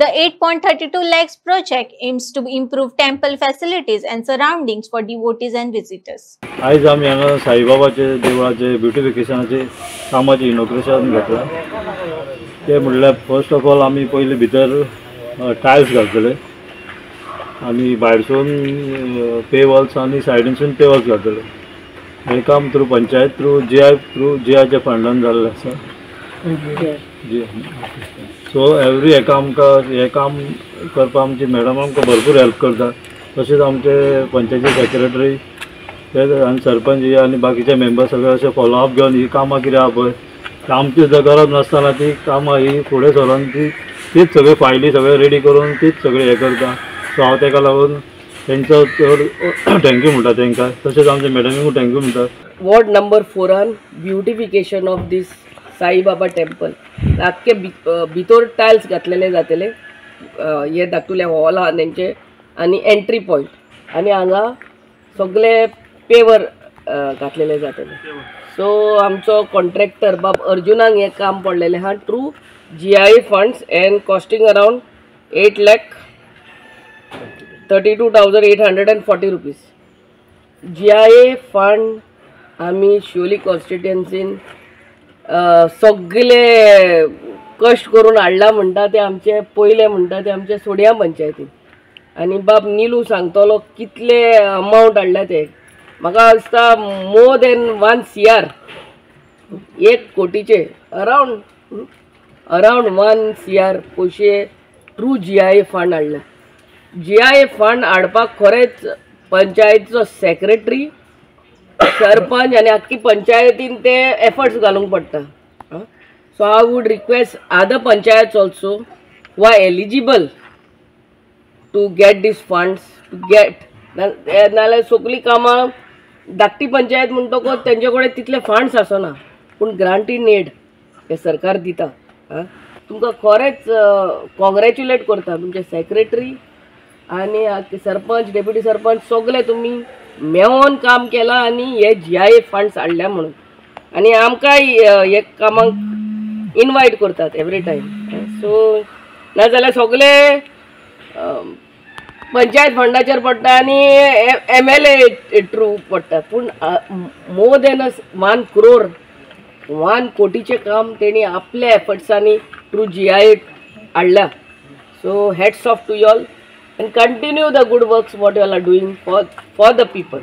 The 8.32 lakhs project aims to improve temple facilities and surroundings for devotees and visitors. आज आम्ही हांगा साईबाबाचे देवळाचे ब्युटिफिकेशनाचे कामाचे इनॉग्रेशन घेतला। ते म्हणल्यार फर्स्ट ऑफ ऑल आम्ही पयलीं भितर टायल्स घालतले आनी भायरसून पेवर्स आनी सायडीनसून पेवर्स घालतले। हे काम थ्रू पंचायत थ्रू जीआयच्या फंडान जाल्लें आसा। सो एवरी हेका आमकां हे काम करपाक आमची मॅडम आमकां भरपूर हेल्प करता। तशेंच आमचे पंचायती सेक्रेटरी ते आनी सरपंच आनी बाकीचे मेंबर सगळे अशें फॉलोअप घेवन ही कामां कितें आहा पळय आमची सुद्दां गरज नासतना ती कामां ही फुडें सरोन तीच सगळे फायली सगळे रेडी करून तीच सगळे हे करता। सो हांव ताका लागून तेंचो चड थँक्यू म्हणटा तांकां। तशेंच आमच्या मॅडमीकूय थँक्यू म्हणटा। Ward number 4 beautification of this Saibaba temple आख्खे भितर टायल्स घातलेले जातले। हे धाकटुले हॉल आहा तेंचे आनी एंट्री पॉयंट आनी हांगा सगळे पेवर घातलेले जातले। सो आमचो कॉन्ट्रॅक्टर बाब अर्जुनाक हे काम पडलेले आहा through GI funds end costing around 8,32,840 rupees. GI fund आमी शिवोली कॉन्स्टिट्युएन्सीन सगळे कश्ट करून हाडला म्हणटा ते आमचे पयले म्हणटा ते आमचे सोडिया पंचायतीन आनी बाब नीलू सांगतलो कितले अमाउंट हाडला ते। म्हाका दिसता मोर देन 1 CR 1 कोटीचे अराउंड 1 CR पयशे थ्रू GI फंड हाडला। GI फंड हाडपाक खरेंच पंचायतीचो सेक्रेटरी सरपंच आनी आख्खी पंचायतीन ते एफर्ट्स घालूंक पडटा। So I would request other panchayats also who are eligible to get these funds to get नाल्यार सगळीं कामां धाकटी पंचायत म्हणटकूच तेंचे कडेन तितले फंड्स आसना पूण ग्रांट इन एड हे सरकार दिता। तुमकां खरेंच कॉंग्रॅच्युलेट करता तुमचे सेक्रेटरी आनी सरपंच डेप्युटी सरपंच सगळे तुमी मेळोन काम केलां आनी हे GI फंड्स हाडल्या म्हणून आनी आमकां हे कामाक इनवायट करतात एवरी टायम। सो नाजाल्यार सगळे पंचायत फंडाचेर पडटा आनी MLA थ्रू पडटा पूण मोर देन 1 crore 1 कोटीचें काम तेणी आपल्या एफर्ट्सांनी थ्रू GI हाडला। So hats off to you all and continue the good works what you all are doing for the people.